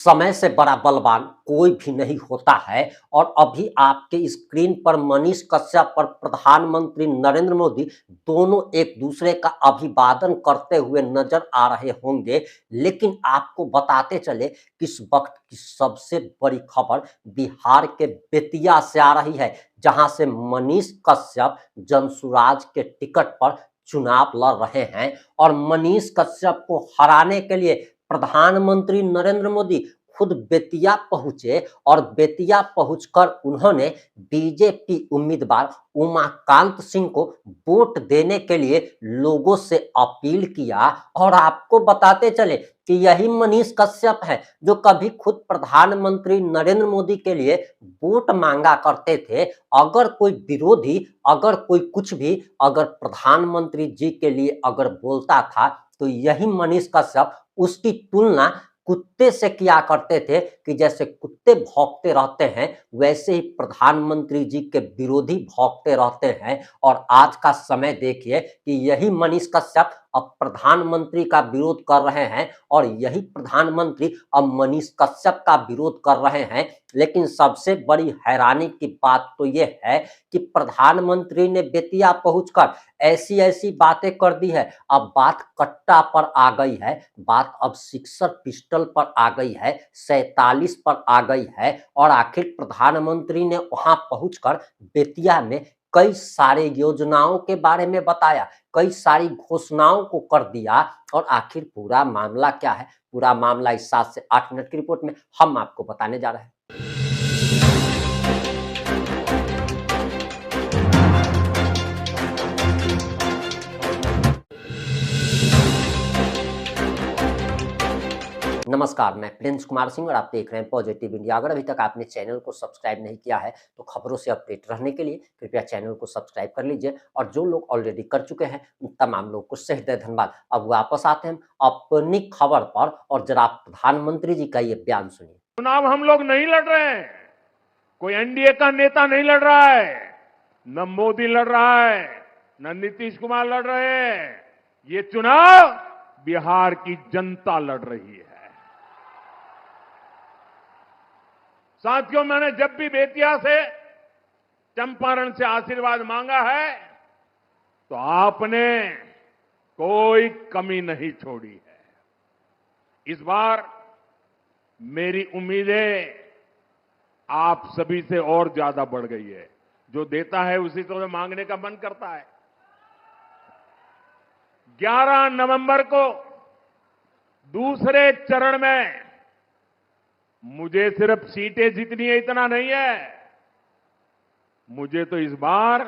समय से बड़ा बलवान कोई भी नहीं होता है और अभी आपके स्क्रीन पर मनीष कश्यप और प्रधानमंत्री नरेंद्र मोदी दोनों एक दूसरे का अभिवादन करते हुए नजर आ रहे होंगे। लेकिन आपको बताते चले कि इस वक्त की सबसे बड़ी खबर बिहार के बेतिया से आ रही है, जहां से मनीष कश्यप जनसुराज के टिकट पर चुनाव लड़ रहे हैं और मनीष कश्यप को हराने के लिए प्रधानमंत्री नरेंद्र मोदी खुद बेतिया पहुंचे और बेतिया पहुंचकर उन्होंने बीजेपी उम्मीदवार उमाकांत सिंह को वोट देने के लिए लोगों से अपील किया। और आपको बताते चले कि यही मनीष कश्यप है जो कभी खुद प्रधानमंत्री नरेंद्र मोदी के लिए वोट मांगा करते थे। अगर कोई विरोधी, अगर कोई कुछ भी, अगर प्रधानमंत्री जी के लिए अगर बोलता था तो यही मनीष कश्यप उसकी तुलना कुत्ते से किया करते थे कि जैसे कुत्ते भौंकते रहते हैं वैसे ही प्रधानमंत्री जी के विरोधी भौंकते रहते हैं। और आज का समय देखिए कि यही मनीष कश्यप अब प्रधानमंत्री का विरोध कर रहे हैं और यही प्रधानमंत्री अब मनीष कश्यप का विरोध कर रहे हैं। लेकिन सबसे बड़ी हैरानी की बात तो यह है कि प्रधानमंत्री ने बेतिया पहुंचकर ऐसी ऐसी बातें कर दी है। अब बात कट्टा पर आ गई है, बात अब सिक्सर पिस्टल पर आ गई है, 47 पर आ गई है। और आखिर प्रधानमंत्री ने वहां पहुंचकर बेतिया में कई सारे योजनाओं के बारे में बताया, कई सारी घोषणाओं को कर दिया। और आखिर पूरा मामला क्या है, पूरा मामला इस 7 से 8 मिनट की रिपोर्ट में हम आपको बताने जा रहे हैं। नमस्कार, मैं प्रिंस कुमार सिंह और आप देख रहे हैं पॉजिटिव इंडिया। अगर अभी तक आपने चैनल को सब्सक्राइब नहीं किया है तो खबरों से अपडेट रहने के लिए कृपया चैनल को सब्सक्राइब कर लीजिए। और जो लोग ऑलरेडी कर चुके हैं उन तमाम लोगों को सही धन्यवाद। अब वापस आते हैं अपनी खबर पर और जरा प्रधानमंत्री जी का ये बयान सुनिए। चुनाव हम लोग नहीं लड़ रहे हैं, कोई एनडीए का नेता नहीं लड़ रहा है, न मोदी लड़ रहा है, न नीतीश कुमार लड़ रहे हैं। ये चुनाव बिहार की जनता लड़ रही है। साथियों, मैंने जब भी बेतिया से, चंपारण से आशीर्वाद मांगा है तो आपने कोई कमी नहीं छोड़ी है। इस बार मेरी उम्मीदें आप सभी से और ज्यादा बढ़ गई है। जो देता है उसी को मांगने का मन करता है। 11 नवंबर को दूसरे चरण में मुझे सिर्फ सीटें जीतनी है इतना नहीं है, मुझे तो इस बार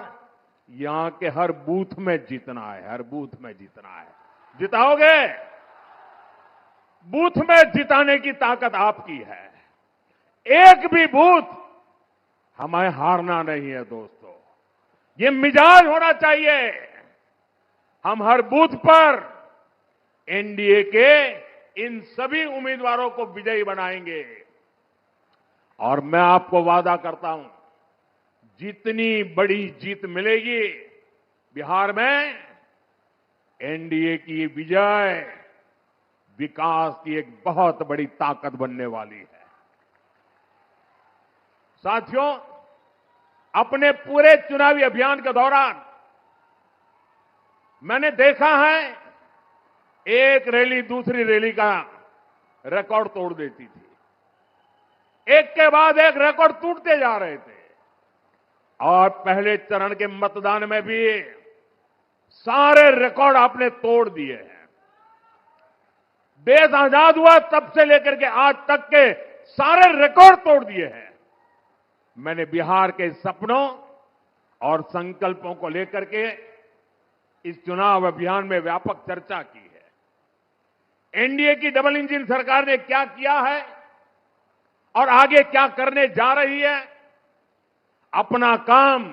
यहां के हर बूथ में जीतना है, हर बूथ में जीतना है। जिताओगे? बूथ में जिताने की ताकत आपकी है। एक भी बूथ हमें हारना नहीं है दोस्तों, ये मिजाज होना चाहिए। हम हर बूथ पर एनडीए के इन सभी उम्मीदवारों को विजयी बनाएंगे। और मैं आपको वादा करता हूं, जितनी बड़ी जीत मिलेगी बिहार में, एनडीए की विजय विकास की एक बहुत बड़ी ताकत बनने वाली है। साथियों, अपने पूरे चुनावी अभियान के दौरान मैंने देखा है एक रैली दूसरी रैली का रिकॉर्ड तोड़ देती थी। एक के बाद एक रिकॉर्ड टूटते जा रहे थे। और पहले चरण के मतदान में भी सारे रिकॉर्ड आपने तोड़ दिए हैं। देश आजाद हुआ तब से लेकर के आज तक के सारे रिकॉर्ड तोड़ दिए हैं। मैंने बिहार के सपनों और संकल्पों को लेकर के इस चुनाव अभियान में व्यापक चर्चा की है। एनडीए की डबल इंजन सरकार ने क्या किया है और आगे क्या करने जा रही है, अपना काम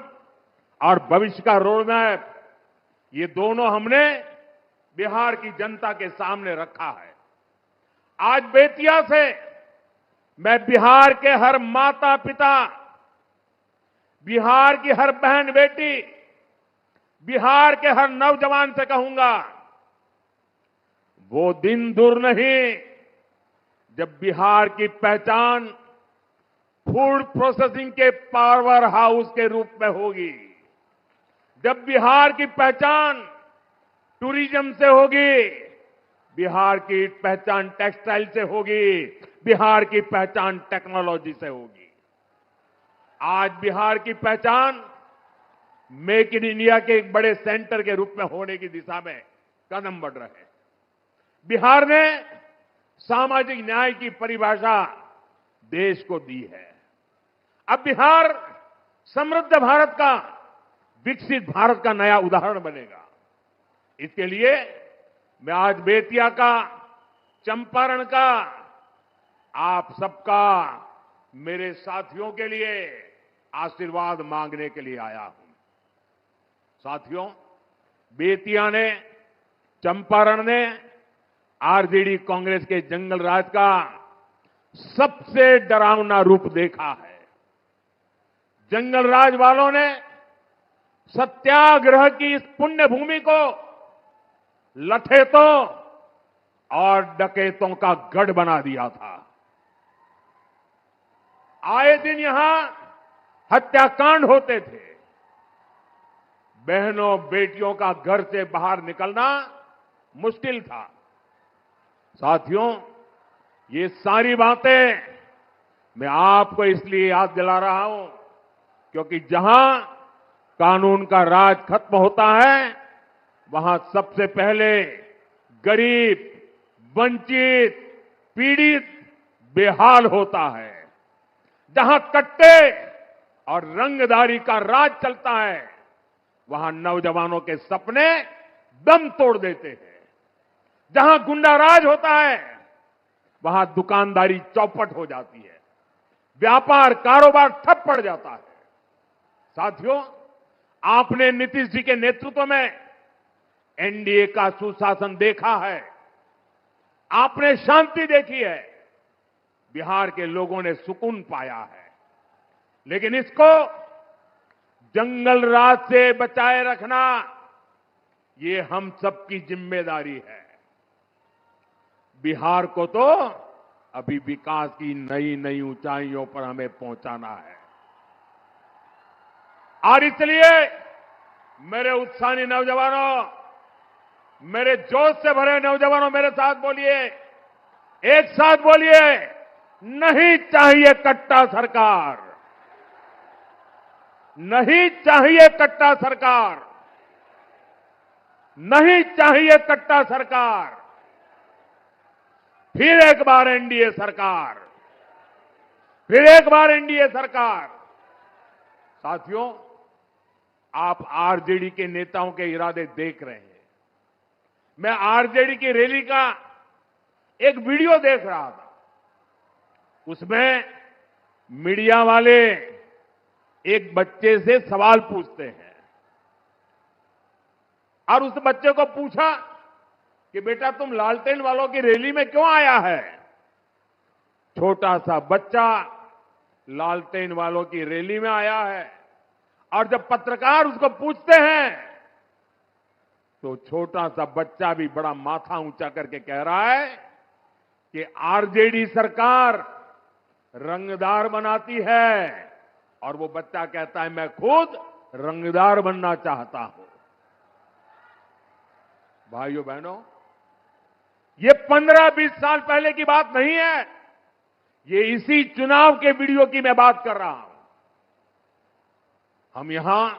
और भविष्य का रोड मैप, ये दोनों हमने बिहार की जनता के सामने रखा है। आज बेतिया से मैं बिहार के हर माता पिता, बिहार की हर बहन बेटी, बिहार के हर नौजवान से कहूंगा, वो दिन दूर नहीं जब बिहार की पहचान फूड प्रोसेसिंग के पावर हाउस के रूप में होगी, जब बिहार की पहचान टूरिज्म से होगी, बिहार की पहचान टेक्सटाइल से होगी, बिहार की पहचान टेक्नोलॉजी से होगी। आज बिहार की पहचान मेक इन इंडिया के एक बड़े सेंटर के रूप में होने की दिशा में कदम बढ़ रहे हैं। बिहार ने सामाजिक न्याय की परिभाषा देश को दी है। अब बिहार समृद्ध भारत का, विकसित भारत का नया उदाहरण बनेगा। इसके लिए मैं आज बेतिया का, चंपारण का, आप सबका, मेरे साथियों के लिए आशीर्वाद मांगने के लिए आया हूं। साथियों, बेतिया ने, चंपारण ने आरजेडी कांग्रेस के जंगल राज का सबसे डरावना रूप देखा है। जंगल राज वालों ने सत्याग्रह की इस पुण्य भूमि को लठेतों और डकैतों का गढ़ बना दिया था। आए दिन यहां हत्याकांड होते थे। बहनों बेटियों का घर से बाहर निकलना मुश्किल था। साथियों, ये सारी बातें मैं आपको इसलिए याद दिला रहा हूं क्योंकि जहां कानून का राज खत्म होता है, वहां सबसे पहले गरीब, वंचित, पीड़ित बेहाल होता है। जहां कट्टे और रंगदारी का राज चलता है, वहां नौजवानों के सपने दम तोड़ देते हैं। जहां गुंडा राज होता है, वहां दुकानदारी चौपट हो जाती है, व्यापार कारोबार ठप पड़ जाता है। साथियों, आपने नीतीश जी के नेतृत्व में एनडीए का सुशासन देखा है, आपने शांति देखी है, बिहार के लोगों ने सुकून पाया है। लेकिन इसको जंगल राज से बचाए रखना, ये हम सबकी जिम्मेदारी है। बिहार को तो अभी विकास की नई नई ऊंचाइयों पर हमें पहुंचाना है। और इसलिए मेरे उत्साही नौजवानों, मेरे जोश से भरे नौजवानों, मेरे साथ बोलिए, एक साथ बोलिए, नहीं चाहिए कट्टा सरकार, नहीं चाहिए कट्टा सरकार, नहीं चाहिए कट्टा सरकार। फिर एक बार एनडीए सरकार, फिर एक बार एनडीए सरकार। साथियों, आप आरजेडी के नेताओं के इरादे देख रहे हैं। मैं आरजेडी की रैली का एक वीडियो देख रहा था। उसमें मीडिया वाले एक बच्चे से सवाल पूछते हैं और उस बच्चे को पूछा कि बेटा तुम लालटेन वालों की रैली में क्यों आया है? छोटा सा बच्चा लालटेन वालों की रैली में आया है और जब पत्रकार उसको पूछते हैं तो छोटा सा बच्चा भी बड़ा माथा ऊंचा करके कह रहा है कि आरजेडी सरकार रंगदार बनाती है और वो बच्चा कहता है मैं खुद रंगदार बनना चाहता हूं। भाइयों बहनों, ये 15-20 साल पहले की बात नहीं है, ये इसी चुनाव के वीडियो की मैं बात कर रहा हूं। हम यहां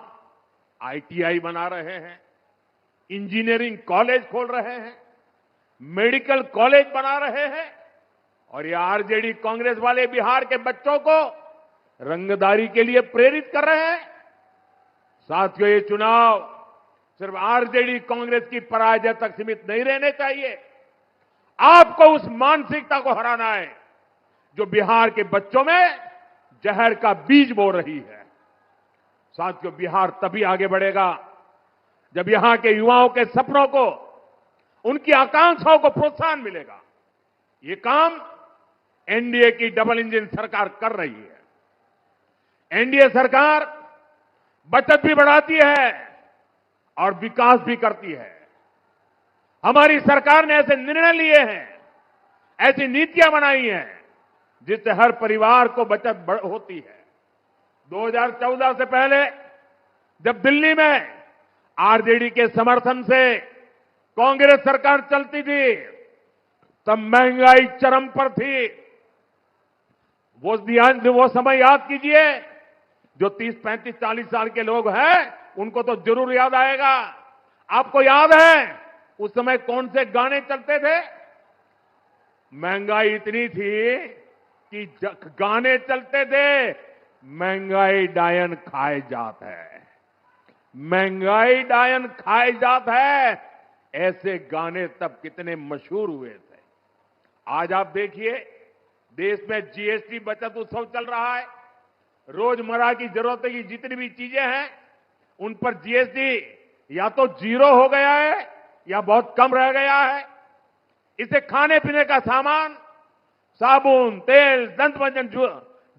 आईटीआई बना रहे हैं, इंजीनियरिंग कॉलेज खोल रहे हैं, मेडिकल कॉलेज बना रहे हैं और ये आरजेडी कांग्रेस वाले बिहार के बच्चों को रंगदारी के लिए प्रेरित कर रहे हैं। साथियों, ये चुनाव सिर्फ आरजेडी कांग्रेस की पराजय तक सीमित नहीं रहने चाहिए। आपको उस मानसिकता को हराना है जो बिहार के बच्चों में जहर का बीज बो रही है। साथियों, बिहार तभी आगे बढ़ेगा जब यहां के युवाओं के सपनों को, उनकी आकांक्षाओं को प्रोत्साहन मिलेगा। ये काम एनडीए की डबल इंजन सरकार कर रही है। एनडीए सरकार बचत भी बढ़ाती है और विकास भी करती है। हमारी सरकार ने ऐसे निर्णय लिए हैं, ऐसी नीतियां बनाई हैं जिससे हर परिवार को बचत होती है। 2014 से पहले जब दिल्ली में आरजेडी के समर्थन से कांग्रेस सरकार चलती थी, तब महंगाई चरम पर थी। वो समय याद कीजिए। जो 30, 35, 40 साल के लोग हैं उनको तो जरूर याद आएगा। आपको याद है उस समय कौन से गाने चलते थे? महंगाई इतनी थी कि गाने चलते थे, महंगाई डायन खाए जात है, महंगाई डायन खाए जात है। ऐसे गाने तब कितने मशहूर हुए थे। आज आप देखिए देश में जीएसटी बचत उत्सव चल रहा है। रोजमर्रा की जरूरतें की जितनी भी चीजें हैं उन पर जीएसटी या तो जीरो हो गया है या बहुत कम रह गया है। इसे खाने पीने का सामान, साबुन, तेल, दंतमंजन,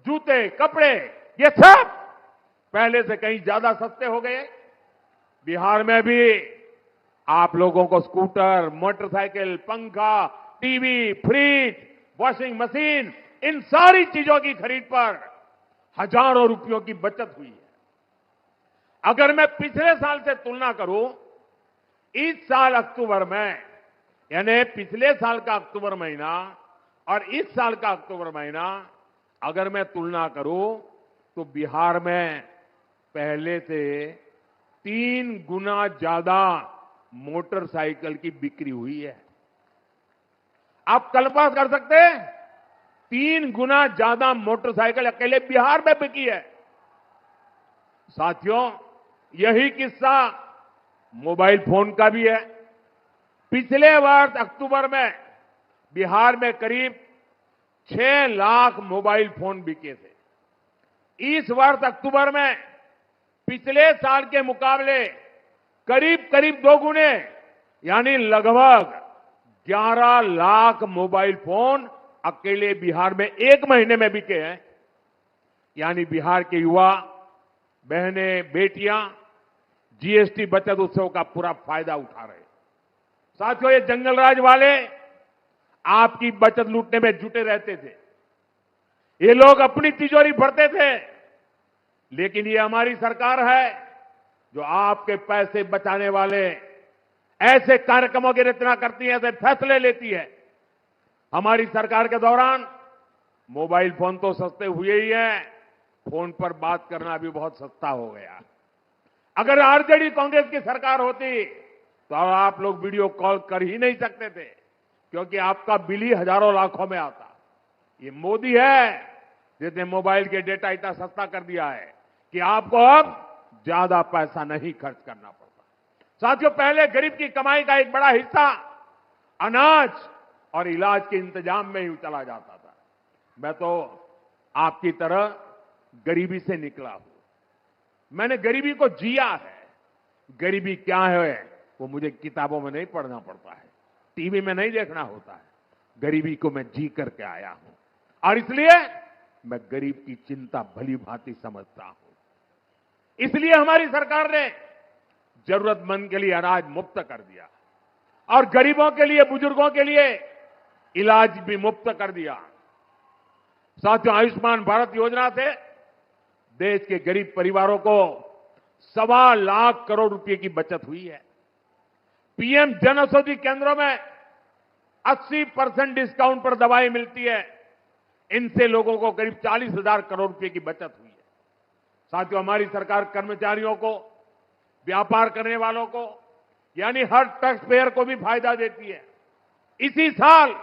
जूते, कपड़े, ये सब पहले से कहीं ज्यादा सस्ते हो गए। बिहार में भी आप लोगों को स्कूटर, मोटरसाइकिल, पंखा, टीवी, फ्रिज, वॉशिंग मशीन, इन सारी चीजों की खरीद पर हजारों रुपयों की बचत हुई है। अगर मैं पिछले साल से तुलना करूं, इस साल अक्टूबर में, यानी पिछले साल का अक्टूबर महीना और इस साल का अक्टूबर महीना अगर मैं तुलना करूं तो बिहार में पहले से 3 गुना ज्यादा मोटरसाइकिल की बिक्री हुई है। आप कल्पना कर सकते हैं 3 गुना ज्यादा मोटरसाइकिल अकेले बिहार में बिकी है। साथियों, यही किस्सा मोबाइल फोन का भी है। पिछले वर्ष अक्टूबर में बिहार में करीब 6 लाख मोबाइल फोन बिके थे। इस वर्ष अक्टूबर में पिछले साल के मुकाबले करीब करीब 2 गुने, यानी लगभग 11 लाख मोबाइल फोन अकेले बिहार में एक महीने में बिके हैं। यानी बिहार के युवा, बहनें, बेटियां जीएसटी बचत उत्सव का पूरा फायदा उठा रहे हैं। साथियों, ये जंगल राज वाले आपकी बचत लूटने में जुटे रहते थे। ये लोग अपनी तिजोरी भरते थे, लेकिन ये हमारी सरकार है जो आपके पैसे बचाने वाले ऐसे कार्यक्रमों की रचना करती है, ऐसे फैसले लेती है। हमारी सरकार के दौरान मोबाइल फोन तो सस्ते हुए ही हैं, फोन पर बात करना भी बहुत सस्ता हो गया। अगर आरजेडी कांग्रेस की सरकार होती तो आप लोग वीडियो कॉल कर ही नहीं सकते थे, क्योंकि आपका बिल ही हजारों लाखों में आता। ये मोदी है जिसने मोबाइल के डेटा इतना सस्ता कर दिया है कि आपको अब ज्यादा पैसा नहीं खर्च करना पड़ता। साथियों, पहले गरीब की कमाई का एक बड़ा हिस्सा अनाज और इलाज के इंतजाम में ही चला जाता था। मैं तो आपकी तरह गरीबी से निकला हूं। मैंने गरीबी को जिया है। गरीबी क्या है वो मुझे किताबों में नहीं पढ़ना पड़ता है, टीवी में नहीं देखना होता है। गरीबी को मैं जी करके आया हूं और इसलिए मैं गरीब की चिंता भली भांति समझता हूं। इसलिए हमारी सरकार ने जरूरतमंद के लिए अनाज मुफ्त कर दिया और गरीबों के लिए, बुजुर्गों के लिए इलाज भी मुफ्त कर दिया। साथियों, आयुष्मान भारत योजना से देश के गरीब परिवारों को 1.25 लाख करोड़ रुपए की बचत हुई है। पीएम जन औषधि केंद्रों में 80% डिस्काउंट पर दवाई मिलती है। इनसे लोगों को करीब 40,000 करोड़ रुपए की बचत हुई है। साथियों, हमारी सरकार कर्मचारियों को, व्यापार करने वालों को, यानी हर टैक्स पेयर को भी फायदा देती है। इसी साल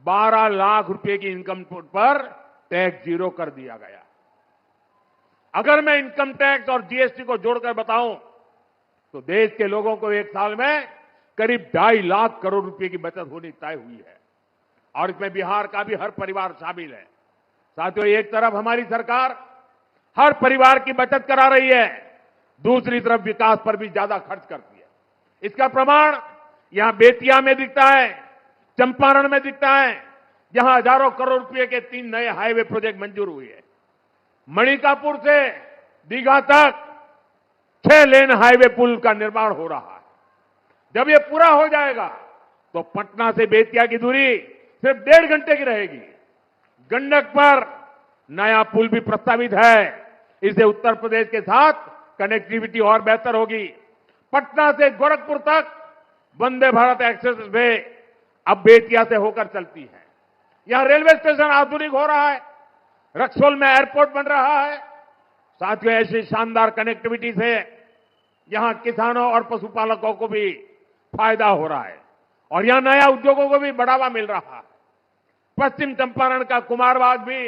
12 लाख रुपए की इनकम पर टैक्स जीरो कर दिया गया। अगर मैं इनकम टैक्स और जीएसटी को जोड़कर बताऊं तो देश के लोगों को एक साल में करीब 2.5 लाख करोड़ रुपए की बचत होनी तय हुई है और इसमें बिहार का भी हर परिवार शामिल है। साथियों, एक तरफ हमारी सरकार हर परिवार की बचत करा रही है, दूसरी तरफ विकास पर भी ज्यादा खर्च करती है। इसका प्रमाण यहां बेतिया में दिखता है, चंपारण में दिखता है, जहां हजारों करोड़ रुपए के 3 नए हाईवे प्रोजेक्ट मंजूर हुए हैं। मणिकापुर से दीघा तक 6 लेन हाईवे पुल का निर्माण हो रहा है। जब यह पूरा हो जाएगा तो पटना से बेतिया की दूरी सिर्फ 1.5 घंटे की रहेगी। गंडक पर नया पुल भी प्रस्तावित है। इससे उत्तर प्रदेश के साथ कनेक्टिविटी और बेहतर होगी। पटना से गोरखपुर तक वंदे भारत एक्सप्रेस वे अब बेतिया से होकर चलती है। यहां रेलवे स्टेशन आधुनिक हो रहा है। रक्सौल में एयरपोर्ट बन रहा है। साथियों, ऐसी शानदार कनेक्टिविटी से यहां किसानों और पशुपालकों को भी फायदा हो रहा है और यहां नया उद्योगों को भी बढ़ावा मिल रहा है। पश्चिम चंपारण का कुमारबाग भी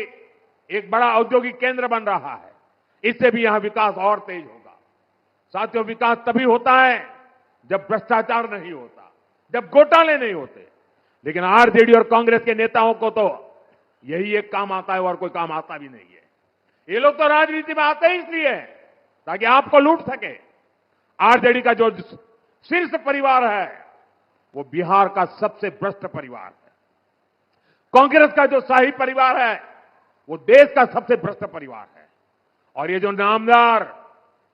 एक बड़ा औद्योगिक केंद्र बन रहा है। इससे भी यहां विकास और तेज होगा। साथियों, विकास तभी होता है जब भ्रष्टाचार नहीं होता, जब घोटाले नहीं होते। लेकिन आरजेडी और कांग्रेस के नेताओं को तो यही एक काम आता है और कोई काम आता भी नहीं है। ये लोग तो राजनीति में आते ही इसलिए है ताकि आपको लूट सके। आरजेडी का जो शीर्ष परिवार है वो बिहार का सबसे भ्रष्ट परिवार है। कांग्रेस का जो शाही परिवार है वो देश का सबसे भ्रष्ट परिवार है। और ये जो नामदार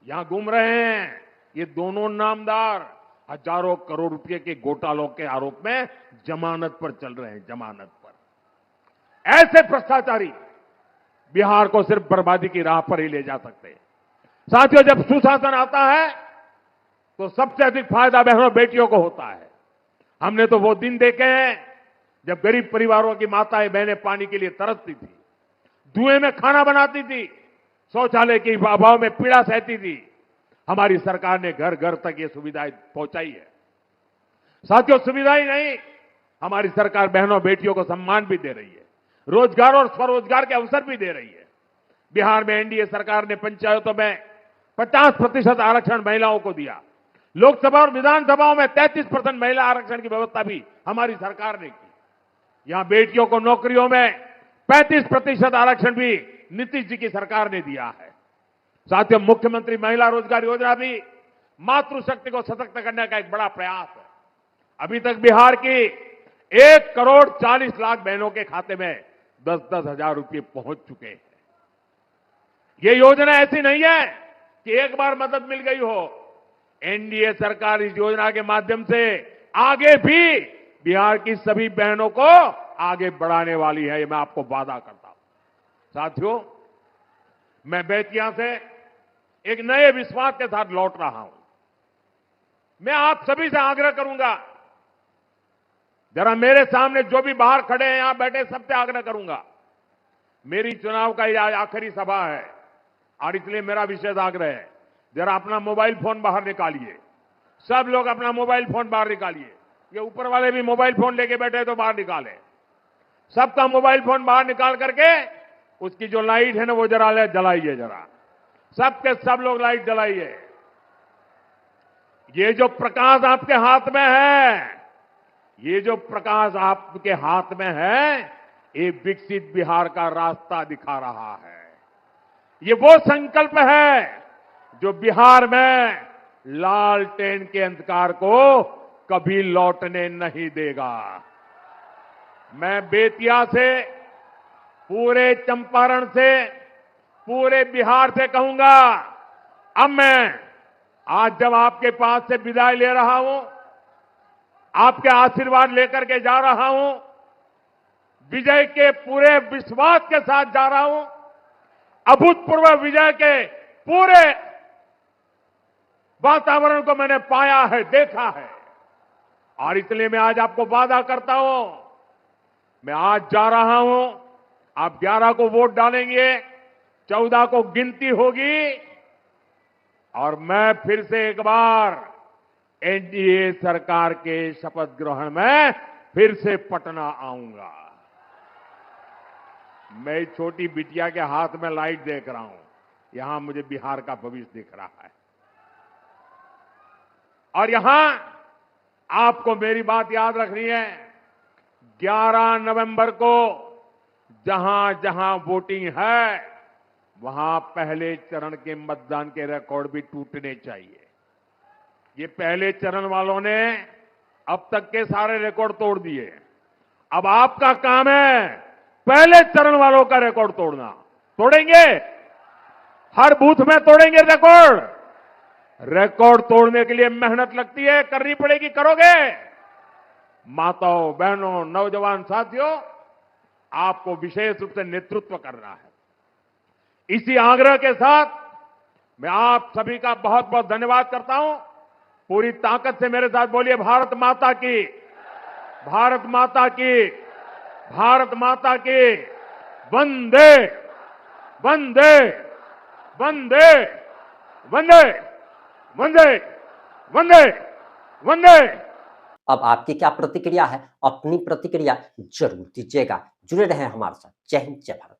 यहां घूम रहे हैं, ये दोनों नामदार हजारों करोड़ रुपए के घोटालों के आरोप में जमानत पर चल रहे हैं। जमानत पर ऐसे भ्रष्टाचारी बिहार को सिर्फ बर्बादी की राह पर ही ले जा सकते हैं। साथियों, जब सुशासन आता है तो सबसे अधिक फायदा बहनों बेटियों को होता है। हमने तो वो दिन देखे हैं जब गरीब परिवारों की माताएं बहनें पानी के लिए तरसती थी, धुएं में खाना बनाती थी, शौचालय के अभाव में पीड़ा सहती थी। हमारी सरकार ने घर घर तक ये सुविधाएं पहुंचाई है। साथियों, सुविधाएं नहीं, हमारी सरकार बहनों बेटियों को सम्मान भी दे रही है, रोजगार और स्वरोजगार के अवसर भी दे रही है। बिहार में एनडीए सरकार ने पंचायतों में 50% आरक्षण महिलाओं को दिया। लोकसभा और विधानसभाओं में 33% महिला आरक्षण की व्यवस्था भी हमारी सरकार ने की। यहां बेटियों को नौकरियों में 35% आरक्षण भी नीतीश जी की सरकार ने दिया है। साथियों, मुख्यमंत्री महिला रोजगार योजना भी मातृशक्ति को सशक्त करने का एक बड़ा प्रयास है। अभी तक बिहार की 1,40,00,000 बहनों के खाते में 10-10 हजार रुपये पहुंच चुके हैं। ये योजना ऐसी नहीं है कि एक बार मदद मिल गई हो। एनडीए सरकार इस योजना के माध्यम से आगे भी बिहार की सभी बहनों को आगे बढ़ाने वाली है। ये मैं आपको वादा करता हूं। साथियों, मैं बेतिया से एक नए विश्वास के साथ लौट रहा हूं। मैं आप सभी से आग्रह करूंगा, जरा मेरे सामने जो भी बाहर खड़े हैं, यहां बैठे, सबसे आग्रह करूंगा। मेरी चुनाव का यह आखिरी सभा है और इसलिए मेरा विशेष आग्रह है, जरा अपना मोबाइल फोन बाहर निकालिए। सब लोग अपना मोबाइल फोन बाहर निकालिए। ये ऊपर वाले भी मोबाइल फोन लेके बैठे तो बाहर निकालें। सबका मोबाइल फोन बाहर निकाल करके उसकी जो लाइट है ना वो जरा जलाइए। जरा सबके सब लोग लाइट जलाइए। ये जो प्रकाश आपके हाथ में है, ये जो प्रकाश आपके हाथ में है, ये विकसित बिहार का रास्ता दिखा रहा है। ये वो संकल्प है जो बिहार में लालटेन के अंधकार को कभी लौटने नहीं देगा। मैं बेतिया से, पूरे चंपारण से, पूरे बिहार से कहूंगा, अब मैं आज जब आपके पास से विदाई ले रहा हूं, आपके आशीर्वाद लेकर के जा रहा हूं, विजय के पूरे विश्वास के साथ जा रहा हूं। अभूतपूर्व विजय के पूरे वातावरण को मैंने पाया है, देखा है, और इसलिए मैं आज आपको वादा करता हूं, मैं आज जा रहा हूं, आप 11 को वोट डालेंगे, 14 को गिनती होगी और मैं फिर से एक बार एनडीए सरकार के शपथ ग्रहण में फिर से पटना आऊंगा। मैं छोटी बिटिया के हाथ में लाइट देख रहा हूं, यहां मुझे बिहार का भविष्य दिख रहा है। और यहां आपको मेरी बात याद रखनी है, 11 नवंबर को जहां जहां वोटिंग है, वहां पहले चरण के मतदान के रिकॉर्ड भी टूटने चाहिए। ये पहले चरण वालों ने अब तक के सारे रिकॉर्ड तोड़ दिए। अब आपका काम है पहले चरण वालों का रिकॉर्ड तोड़ना। तोड़ेंगे, हर बूथ में तोड़ेंगे रिकॉर्ड। रिकॉर्ड तोड़ने के लिए मेहनत लगती है, करनी पड़ेगी, करोगे? माताओं, बहनों, नौजवान साथियों, आपको विशेष रूप से नेतृत्व करना है। इसी आग्रह के साथ मैं आप सभी का बहुत बहुत धन्यवाद करता हूं। पूरी ताकत से मेरे साथ बोलिए, भारत माता की, भारत माता की, भारत माता की, वंदे वंदे वंदे वंदे वंदे वंदे वंदे। अब आपकी क्या प्रतिक्रिया है? अपनी प्रतिक्रिया जरूर दीजिएगा। जुड़े रहें हमारे साथ। जय हिंद, जय भारत।